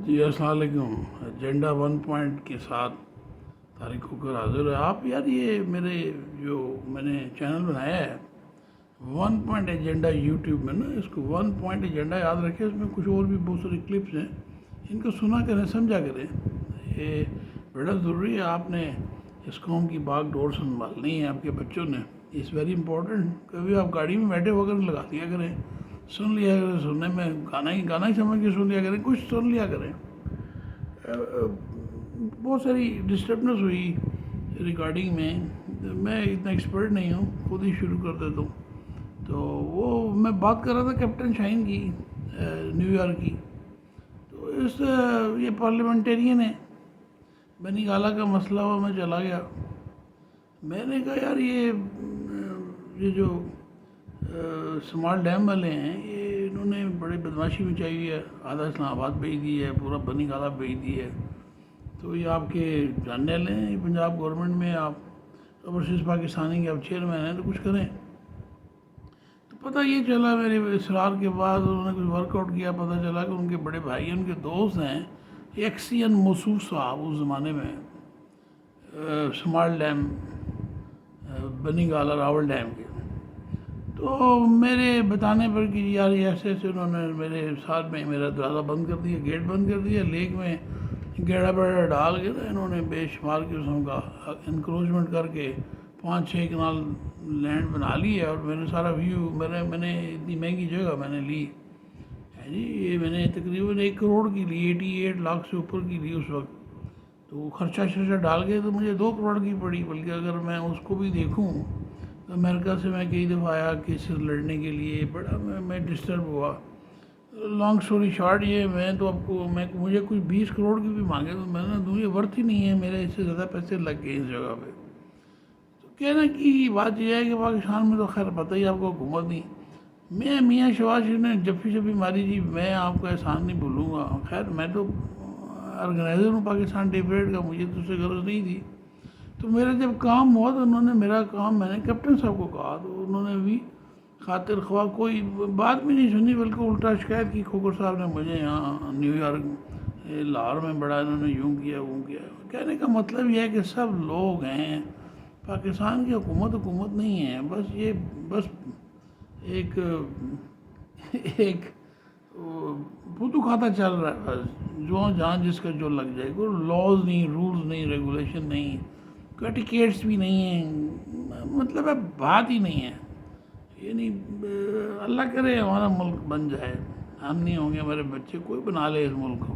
جی السلام علیکم. Agenda 1 point کے ساتھ طارق ہو کر حاضر ہے. آپ یار یہ میرے جو میں نے چینل بنایا ہے 1 پوائنٹ ایجنڈا یوٹیوب میں نا، اس کو 1 پوائنٹ ایجنڈا یاد رکھیں. اس میں کچھ اور بھی بہت ساری کلپس ہیں، ان کو سنا کریں، سمجھا کریں. یہ بڑا ضروری ہے. آپ نے اس قوم کی باغ ڈور سنبھالنی ہے. آپ کے بچوں نے اٹس ویری امپورٹنٹ. کبھی آپ گاڑی میں بیٹھے ہو کر لگا دیا کریں، سن لیا کریں. سننے میں گانا ہی سمجھ کے سن لیا کریں، کچھ سن لیا کریں. بہت ساری ڈسٹربنس ہوئی ریکارڈنگ میں. میں اتنا ایکسپرٹ نہیں ہوں، خود ہی شروع کر دیتا ہوں. تو وہ میں بات کر رہا تھا کیپٹن شاہین کی، نیو یارک کی. تو یہ پارلیمنٹیرین ہے، بنی گالا کا مسئلہ ہوا، میں چلا گیا. میں نے کہا یار یہ جو اسمال ڈیم والے ہیں، یہ انہوں نے بڑی بدماشی مچائی ہوئی ہے. آدھا اسلام آباد بھیج دی ہے، پورا بنی گالا بھیج دی ہے. تو یہ آپ کے جاننے والے ہیں پنجاب گورنمنٹ میں، آپ اوورسیز پاکستانی کے آپ چیئرمین ہیں، تو کچھ کریں. تو پتہ یہ چلا میرے اصرار کے بعد انہوں نے کچھ ورک آؤٹ کیا. پتہ چلا کہ ان کے بڑے بھائی، ان کے دوست ہیں ایکسین موصوف صاحب، اس زمانے میں اسمال ڈیم بنی گالا راول ڈیم کے. تو میرے بتانے پر کہ یار یہ ایسے ایسے انہوں نے میرے ساتھ میں میرا دروازہ بند کر دیا، گیٹ بند کر دیا. لیک میں گیڑا بیڑا ڈال کے انہوں نے بے شمار قسم کا انکروچمنٹ کر کے 5-6 کنال لینڈ بنا لی ہے. اور میں نے سارا ویو میں نے اتنی مہنگی جگہ میں نے لی ہے جی. یہ میں نے تقریباً 1 کروڑ کی لی، 88 لاکھ سے اوپر کی لی اس وقت. تو خرچہ ڈال کے تو مجھے 2 کروڑ کی پڑی. بلکہ اگر میں اس کو بھی دیکھوں تو امریکہ سے میں کئی دفعہ آیا کیسز لڑنے کے لیے، بڑا میں ڈسٹرب ہوا. لانگ سٹوری شارٹ یہ میں تو آپ کو مجھے کچھ 20 کروڑ کی بھی مانگے تو میں نے دوں یہ ورتھ ہی نہیں ہے، میرے اس سے زیادہ پیسے لگ گئے اس جگہ پہ. تو کہنا کی بات یہ ہے کہ پاکستان میں تو خیر پتہ ہی آپ کو حکومت نہیں. میاں شہباز شریف نے جفی ماری جی، میں آپ کا احسان نہیں بھولوں گا. خیر میں تو آرگنائزر ہوں پاکستان ڈے پریڈ کا، مجھے تو اس سے غرض نہیں تھی. تو میرا جب کام ہوا تو انہوں نے میرا کام میں نے کیپٹن صاحب کو کہا، تو انہوں نے بھی خاطر خواہ کوئی بات بھی نہیں سنی، بلکہ الٹا شکایت کی کھوکر صاحب نے مجھے یہاں نیو یارک لاہور میں بڑا انہوں نے یوں کیا وہ کیا. کہنے کا مطلب یہ ہے کہ سب لوگ ہیں، پاکستان کی حکومت نہیں ہے. بس ایک بھوتو کھاتا چل رہا ہے. بس جو جہاں جس کا جو لگ جائے. کوئی لاز نہیں، رولز نہیں، ریگولیشن نہیں، کیٹیکیٹس بھی نہیں ہیں. مطلب ہے بات ہی نہیں ہے. یعنی اللہ کرے ہمارا ملک بن جائے، ہم نہیں ہوں گے، ہمارے بچے کوئی بنا لے اس ملک کو.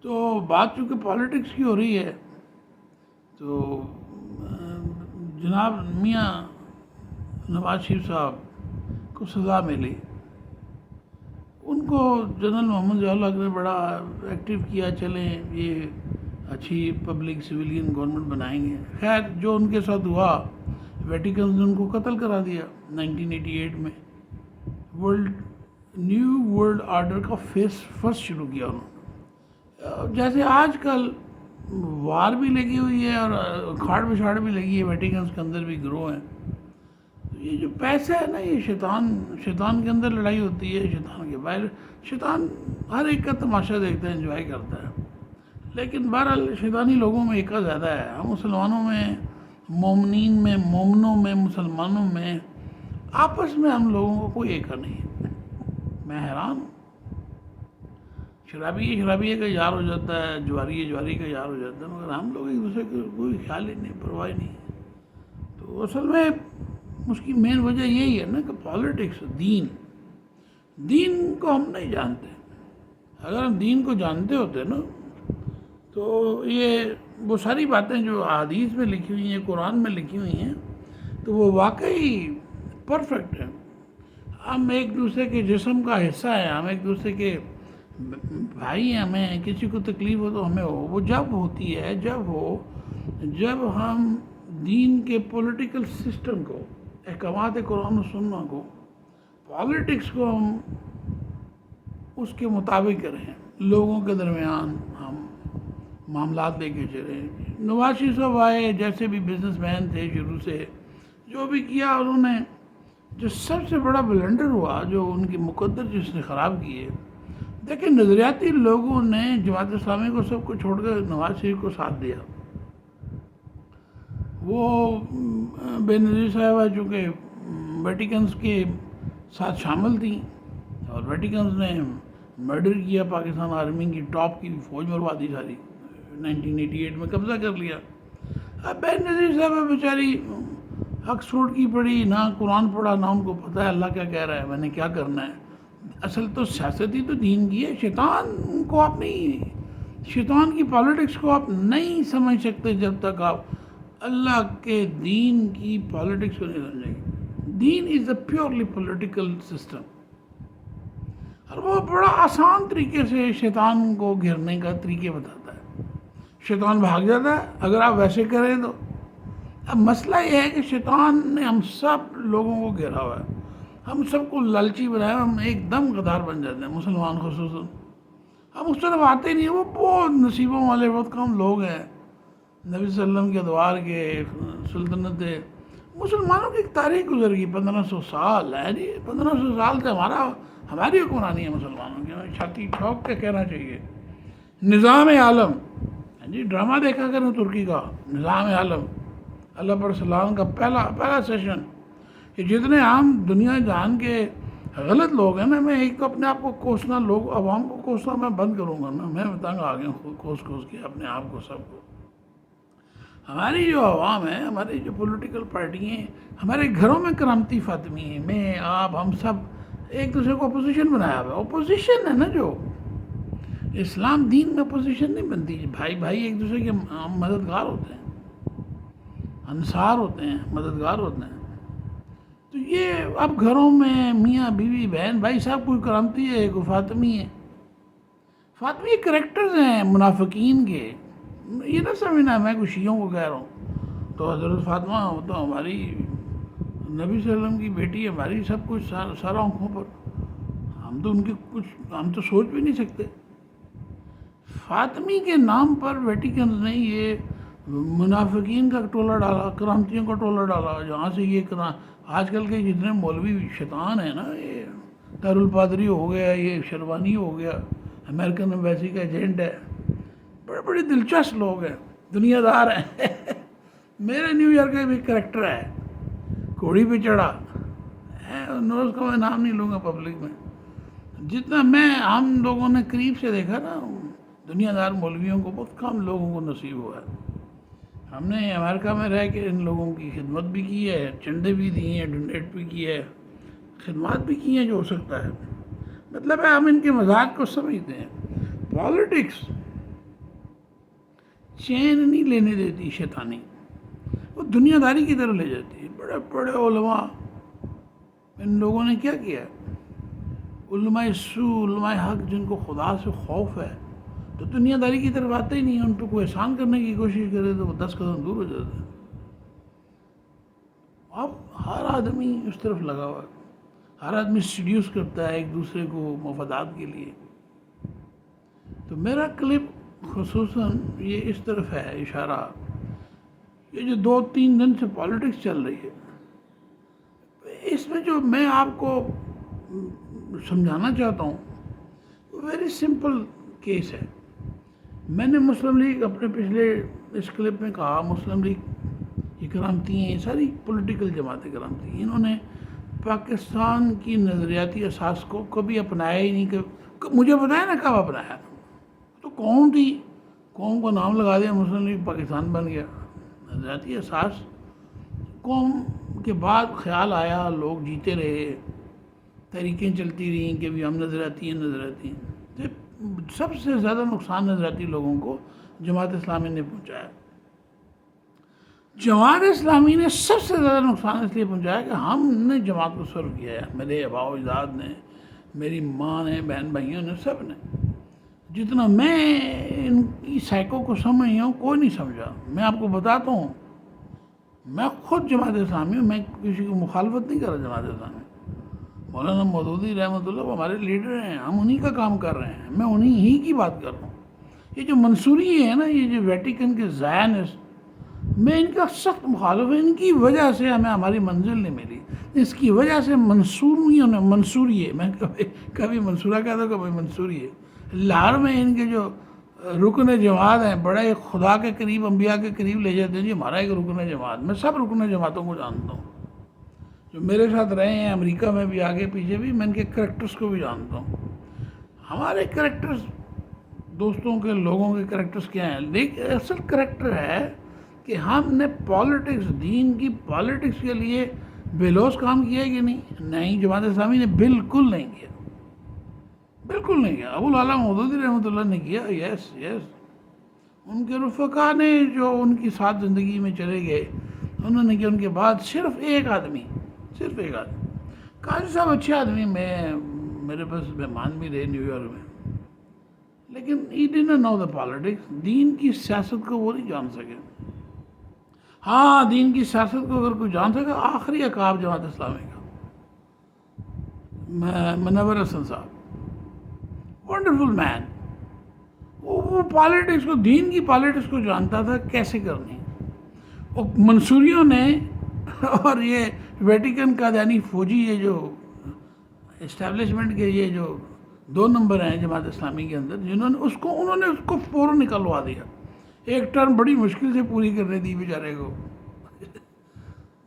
تو بات چونکہ پالیٹکس کی ہو رہی ہے، تو جناب میاں نواز شریف صاحب کو سزا ملی. ان کو جنرل محمد ضیاء الحق نے بڑا ایکٹیو کیا، چلیں یہ اچھی پبلک سویلین گورنمنٹ بنائیں گے. خیر جو ان کے ساتھ ہوا، ویٹیکن نے ان کو قتل کرا دیا 1988 میں. نیو ورلڈ آرڈر کا فیس فرسٹ شروع کیا انہوں نے. جیسے آج کل وار بھی لگی ہوئی ہے اور کھاڑ بچھاڑ بھی لگی ہے، ویٹیکنس کے اندر بھی گروہ ہیں. یہ جو پیسہ ہے نا، یہ شیطان کے اندر لڑائی ہوتی ہے، شیطان کے باہر. شیطان ہر ایک کا تماشا دیکھتا ہے، انجوائے کرتا ہے. لیکن بہرحال شیطانی لوگوں میں ایکا زیادہ ہے. ہم مسلمانوں میں، مومنین میں، مومنوں میں، مسلمانوں میں آپس میں ہم لوگوں کو کوئی ایکا نہیں ہے. میں حیران ہوں. شرابی کا یار ہو جاتا ہے، جواری کا یار ہو جاتا ہے، مگر ہم لوگ ایک دوسرے کو کوئی خیال ہی نہیں، پرواہ نہیں. تو اصل میں اس کی مین وجہ یہی ہے نا کہ پالیٹکس، دین کو ہم نہیں جانتے. اگر ہم دین کو جانتے ہوتے نا تو یہ وہ ساری باتیں جو احادیث میں لکھی ہوئی ہیں، قرآن میں لکھی ہوئی ہیں، تو وہ واقعی پرفیکٹ ہیں. ہم ایک دوسرے کے جسم کا حصہ ہیں، ہم ایک دوسرے کے بھائی ہیں. ہمیں کسی کو تکلیف ہو تو ہمیں وہ جب ہوتی ہے جب ہم دین کے پولیٹیکل سسٹم کو، احکامات قرآن و سنہ کو، پالیٹکس کو ہم اس کے مطابق کریں، لوگوں کے درمیان ہم معاملات لے کے چلیں. نواز شریف صاحب آئے، جیسے بھی بزنس مین تھے شروع سے، جو بھی کیا انہوں نے. جو سب سے بڑا بلنڈر ہوا، جو ان کی مقدر جس نے خراب کیے، دیکھیں نظریاتی لوگوں نے جماعت اسلامی کو سب کو چھوڑ کر نواز شریف کو ساتھ دیا. وہ بے نظیر صاحبہ چونکہ ویٹیکنز کے ساتھ شامل تھیں اور ویٹیکنز نے مرڈر کیا پاکستان آرمی کی ٹاپ کی فوج مروا دی ساری, 1988 میں قبضہ کر لیا. اب بے نظیر صاحبہ بیچاری آکسفورڈ کی پڑھی, نہ قرآن پڑھا, نہ ان کو پتہ ہے اللہ کیا کہہ رہا ہے, میں نے کیا کرنا ہے. اصل تو سیاست ہی تو دین کی ہے. شیطان کو آپ نہیں, شیطان کی پالیٹکس کو آپ نہیں سمجھ سکتے جب تک آپ اللہ کے دین کی پالیٹکس کو نہیں سمجھیں گے. دین از اے پیورلی پولیٹیکل سسٹم, اور وہ بڑا آسان طریقے سے شیطان کو گھیرنے کا طریقے بتاتا ہے. شیطان بھاگ جاتا ہے اگر آپ ویسے کریں تو. اب مسئلہ یہ ہے کہ شیطان نے ہم سب لوگوں کو گھیرا ہوا ہے, ہم سب کو لالچی بنایا, ہم ایک دم غدار بن جاتے ہیں, مسلمان خصوصاً. ہم اس طرف آتے نہیں, وہ بہت نصیبوں والے بہت کم لوگ ہیں. نبی صلی اللہ علیہ وسلم کے ادوار کے سلطنت مسلمانوں کی ایک تاریخ گزر گئی, 1500 سال ہے جی. 1500 سال سے ہماری حکمرانی ہے مسلمانوں کی, ہمیں چھاتی ٹھوک کے کہنا چاہیے. نظام عالم جی, ڈرامہ دیکھا کریں ترکی کا نظام عالم, اللہ پر سلام کا پہلا سیشن. کہ جتنے عام دنیا جہان کے غلط لوگ ہیں نا, میں ایک تو اپنے آپ کو کوسنا, لوگ عوام کو کوسنا میں بند کروں گا نا. میں تنگ آ گیا ہوں کوس کے اپنے آپ کو, سب کو. ہماری جو عوام ہے, ہماری جو پولیٹیکل پارٹی ہیں, ہمارے گھروں میں کرامتی فاطمی ہیں, میں آپ ہم سب ایک دوسرے کو اپوزیشن بنایا ہوا ہے. اپوزیشن ہے نا, جو اسلام دین میں اپوزیشن نہیں بنتی. بھائی ایک دوسرے کے مددگار ہوتے ہیں, انصار ہوتے ہیں, مددگار ہوتے ہیں. تو یہ اب گھروں میں میاں بیوی بہن بھائی صاحب کوئی کرامتی ہے, کوئی فاطمی ہے. فاطمی کریکٹرز ہیں منافقین کے, یہ نہ سمجھنا میں کچھ شیعوں کو کہہ رہا ہوں. تو حضرت فاطمہ وہ تو ہماری نبی صلی اللہ علیہ وسلم کی بیٹی ہے, ہماری سب کچھ سارا آنکھوں پر. ہم تو ان کے ہم تو سوچ بھی نہیں سکتے. فاطمی کے نام پر ویٹیکنز نے یہ منافقین کا ٹولہ ڈالا, کرامتیوں کا ٹولہ ڈالا. جہاں سے یہ آج کل کے جتنے مولوی شیطان ہیں نا, یہ دارالپادری ہو گیا, یہ شروانی ہو گیا, امریکن ایمبیسی کا ایجنٹ ہے, بڑے دلچسپ لوگ ہیں, دنیا دار ہیں. میرے نیو یارک کا بھی کریکٹر ہے, گھوڑی پہ چڑھا, اس کا میں نام نہیں لوں گا پبلک میں. جتنا میں ہم لوگوں نے قریب سے دیکھا نا, دنیا دار مولویوں کو بہت کم لوگوں کو نصیب ہوا ہے. ہم نے امریکہ میں رہ کے ان لوگوں کی خدمت بھی کی ہے, چندے بھی دیے ہیں, ڈونیٹ بھی کیا ہے, خدمات بھی کی ہیں جو ہو سکتا ہے. مطلب ہے ہم ان کے مزاج کو سمجھتے ہیں. پالیٹکس چین نہیں لینے دیتی شیطانی, وہ دنیا داری کی طرف لے جاتی ہے. بڑے بڑے علماء, ان لوگوں نے کیا کیا, علماء سو, علماء حق جن کو خدا سے خوف ہے, تو دنیا داری کی طرف آتے ہی نہیں. ان پہ کوئی احسان کرنے کی کوشش کرے تو وہ 10 قدم دور ہو جاتے ہیں. اب ہر آدمی اس طرف لگا ہوا ہے, ہر آدمی سیڈیوس کرتا ہے ایک دوسرے کو مفادات کے لیے. تو میرا کلپ خصوصاً یہ اس طرف ہے اشارہ, یہ جو 2-3 دن سے پالیٹکس چل رہی ہے, اس میں جو میں آپ کو سمجھانا چاہتا ہوں, ویری سمپل کیس ہے. میں نے مسلم لیگ اپنے پچھلے اس کلپ میں کہا, مسلم لیگ یہ کرامتی ہیں, یہ ساری پولیٹیکل جماعتیں کرامتی ہیں. انہوں نے پاکستان کی نظریاتی اساس کو کبھی اپنایا ہی نہیں. مجھے بتایا نا کب اپنایا, تو قوم تھی, قوم کو نام لگا دیا, مسلم لیگ پاکستان بن گیا. نظریاتی اساس قوم کے بعد خیال آیا, لوگ جیتے رہے, تحریکیں چلتی رہیں کہ بھی ہم نظریاتی ہیں. سب سے زیادہ نقصان نظریاتی لوگوں کو جماعت اسلامی نے پہنچایا. جماعت اسلامی نے سب سے زیادہ نقصان اس لیے پہنچایا کہ ہم نے جماعت کو سرو کیا ہے. میرے آبا و اجداد نے, میری ماں نے, بہن بھائیوں نے, سب نے. جتنا میں ان کی سائیکو کو سمجھا ہوں کوئی نہیں سمجھا. میں آپ کو بتاتا ہوں, میں خود جماعت اسلامی ہوں, میں کسی کو مخالفت نہیں کر رہا. جماعت اسلامی مولانا مودودی رحمۃ اللہ ہمارے لیڈر ہیں, ہم انہی کا کام کر رہے ہیں, میں انہی ہی کی بات کر رہا ہوں. یہ جو منصوری ہے نا, یہ جو ویٹیکن کے زائنسٹ میں ان کا سخت مخالف ہوں. ان کی وجہ سے ہمیں ہماری منزل نہیں ملی. اس کی وجہ سے منصوریوں نے منصوریے، میں کبھی منصورہ کہتا ہوں کبھی منصوریے، لاہور میں ان کے جو رکن جماعت ہیں بڑے خدا کے قریب، انبیاء کے قریب لے جاتے ہیں. جی ہمارا ایک رکن جماعت، میں سب رکن جماعتوں کو جانتا ہوں جو میرے ساتھ رہے ہیں امریکہ میں بھی، آگے پیچھے بھی. میں ان کے کریکٹرز کو بھی جانتا ہوں. ہمارے کریکٹرز، دوستوں کے، لوگوں کے کریکٹرز کیا ہیں؟ لیکن اصل کریکٹر ہے کہ ہم نے پالیٹکس، دین کی پالیٹکس کے لیے بے لوث کام کیا ہے کہ نہیں؟ نہیں، جماعت اسلامی نے بالکل نہیں کیا، بالکل نہیں کیا. ابو العلا مودودی رحمۃ اللہ نے کیا. یس یس، ان کے رفقا نے جو ان کی ساتھ زندگی میں چلے گئے انہوں نے کیا. ان کے بعد صرف ایک آدمی قاضی صاحب اچھے آدمی، میرے پاس مہمان بھی رہے نیو یارک میں، لیکن he didn't know the politics. دین کی سیاست کو وہ نہیں جان سکے. ہاں، دین کی سیاست کو اگر کوئی جان سکے، آخری عقاب جماعت اسلامی کا منور حسن صاحب، ونڈرفل مین. وہ پالیٹکس کو، دین کی پالیٹکس کو جانتا تھا کیسے کرنی. وہ منصوریوں نے اور یہ ویٹیکن کا یعنی فوجی، یہ جو اسٹیبلشمنٹ کے یہ جو 2 نمبر ہیں جماعت اسلامی کے اندر، انہوں نے اس کو فوراً نکلوا دیا. ایک ٹرم بڑی مشکل سے پوری کرنے دی بیچارے کو.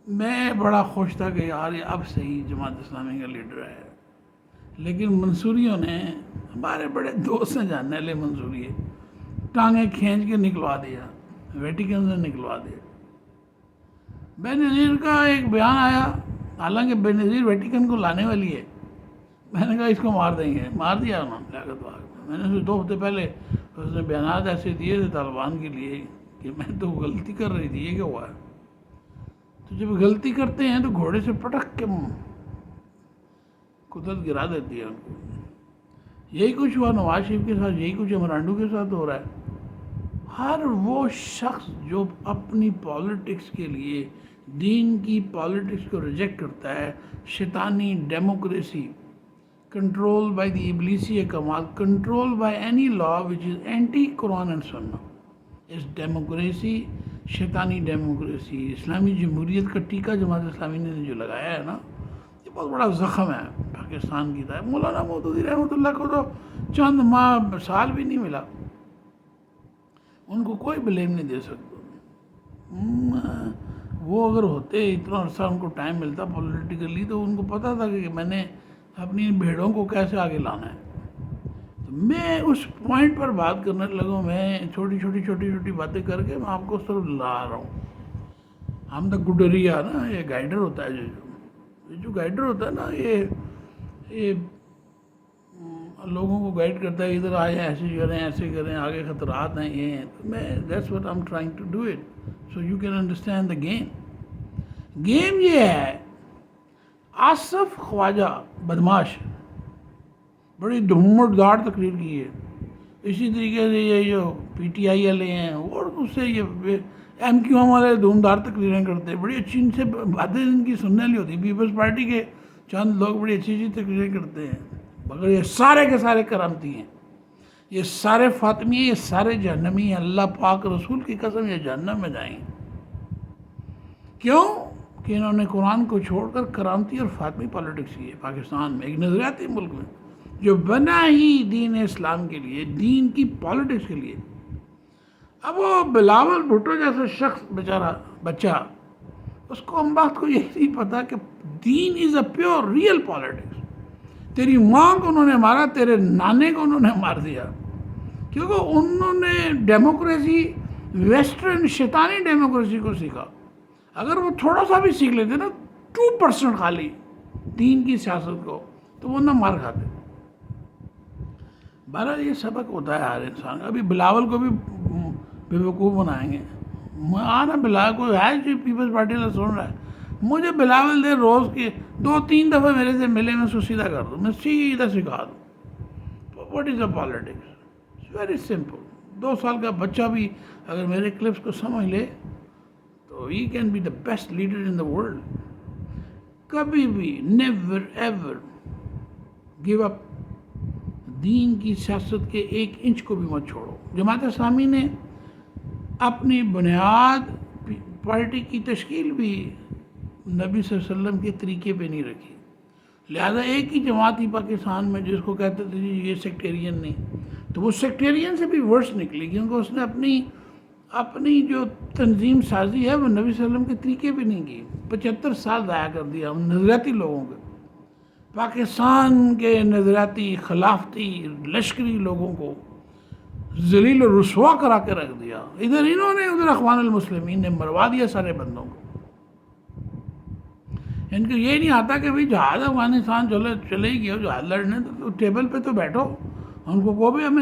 میں بڑا خوش تھا کہ یار یہ اب صحیح جماعت اسلامی کا لیڈر ہے. لیکن منصوریوں نے، ہمارے بڑے دوست ہیں جاننے والے منصوری، ٹانگیں کھینچ کے نکلوا دیا، ویٹیکن سے نکلوا دیا. بے نظیر کا ایک بیان آیا، حالانکہ بے نظیر ویٹیکن کو لانے والی ہے. میں نے کہا اس کو مار دیں گے، مار دیا انہوں نے لیاقت باغ میں. میں نے 2 ہفتے پہلے اس نے بیانات ایسے دیے تھے طالبان کے لیے کہ میں تو غلطی کر رہی تھی، یہ کیا ہوا ہے. تو جب غلطی کرتے ہیں تو گھوڑے سے پٹک کے قدرت گرا دیتی ہے ان کو. یہی کچھ ہوا نواز شریف کے ساتھ، یہی کچھ عمرانڈو کے ساتھ ہو رہا ہے. ہر وہ شخص جو اپنی پالیٹکس کے لیے دین کی پالیٹکس کو ریجیکٹ کرتا ہے، شیطانی democracy, controlled by the Iblisi Kamal, controlled by any law which is anti-Quran and Sunnah. اس ڈیموکریسی، شیطانی ڈیموکریسی، اسلامی جمہوریت کا ٹیکہ جماعت اسلامی نے جو لگایا ہے نا، یہ بہت بڑا زخم ہے پاکستان کی طرف. مولانا مودودی رحمۃ اللہ کو تو چند ماہ، سال بھی نہیں ملا، ان کو کوئی بلیم نہیں دے سکتا. وہ اگر ہوتے اتنا عرصہ ان کو ٹائم ملتا پولیٹیکلی تو ان کو پتہ تھا کہ میں نے اپنی بھیڑوں کو کیسے آگے لانا ہے. تو میں اس پوائنٹ پر بات کرنے لگا. میں چھوٹی باتیں کر کے میں آپ کو صرف لا رہا ہوں. ہم دا گڈریا نا، یہ گائیڈر ہوتا ہے، جو گائیڈر ہوتا ہے نا، یہ لوگوں کو گائیڈ کرتا ہے، ادھر آئے ایسے کریں، آگے خطرات ہیں، یہ ہیں. تو میں that's what I am trying to do it so you can understand the game. Game یہ ہے، آصف خواجہ بدماش بڑی دھومڑ دھاڑ تقریر کی ہے. اسی طریقے سے یہ جو پی ٹی آئی والے ہیں اور اس سے یہ ایم کیو ایم والے دھوم دھاڑ تقریریں کرتے ہیں. بڑی اچھی ان سے باتیں ان کی سننے والی ہوتی. پیپلز پارٹی کے چند لوگ بڑی اچھی تقریریں کرتے ہیں، مگر یہ سارے کے سارے کرامتی ہیں، یہ سارے فاطمی ہیں، یہ سارے جہنمی ہیں. اللہ پاک رسول کی قسم یہ جہنم میں جائیں. کیوں کہ انہوں نے قرآن کو چھوڑ کر کرامتی اور فاطمی پالیٹکس کی ہے پاکستان میں، ایک نظریاتی ملک میں جو بنا ہی دین اسلام کے لیے، دین کی پالیٹکس کے لیے. اب وہ بلاول بھٹو جیسا شخص بیچارہ بچہ، اس کو ہم بات کو یہ نہیں پتا کہ دین از اے پیور ریئل پالیٹکس. تیری ماں کو انہوں نے مارا، تیرے نانے کو انہوں نے مار دیا، کیونکہ انہوں نے ڈیموکریسی، ویسٹرن شیطانی ڈیموکریسی کو سیکھا. اگر وہ تھوڑا سا بھی سیکھ لیتے نا، 2% خالی دین کی سیاست کو، تو وہ نہ مار کھاتے. بہرحال یہ سبق ہوتا ہے ہر انسان کا. ابھی بلاول کو بھی بے وقوف بنائیں گے. آنا بلاول کو ہے جو پیپلز پارٹی نے سن رہا ہے، مجھے بلاول دے روز کے 2-3 دفعہ میرے سے ملے، میں اس کو سیدھا کر دوں، میں سیدھا سکھا دوں what is a politics. It's very simple. 2 سال کا بچہ بھی اگر میرے کلپس کو سمجھ لے تو he can be the best leader in the world. کبھی بھی نیور ایور گیو اپ. دین کی سیاست کے 1 انچ کو بھی مت چھوڑو. جماعت اسلامی نے اپنی بنیاد پارٹی کی تشکیل بھی نبی صلی اللہ علیہ وسلم کے طریقے پہ نہیں رکھی. لہذا ایک ہی جماعت تھی پاکستان میں جس کو کہتے تھے جی یہ سیکٹیرین نہیں، تو وہ سیکٹیرین سے بھی ورس نکلی، کیونکہ اس نے اپنی جو تنظیم سازی ہے وہ نبی صلی اللہ علیہ وسلم کے طریقے پہ نہیں کی. 75 سال ضائع کر دیا ہم نظریاتی لوگوں کے، پاکستان کے نظریاتی خلافتی لشکری لوگوں کو ذلیل و رسوا کرا کے رکھ دیا. ادھر انہوں نے، ادھر اخوان المسلمین نے مروا دیا سارے بندوں کو. ان کو یہ نہیں آتا کہ بھئی جہاد افغانستان چلے ہی گیا، جہاد لڑنے تو ٹیبل پہ تو بیٹھو، ان کو بھی ہمیں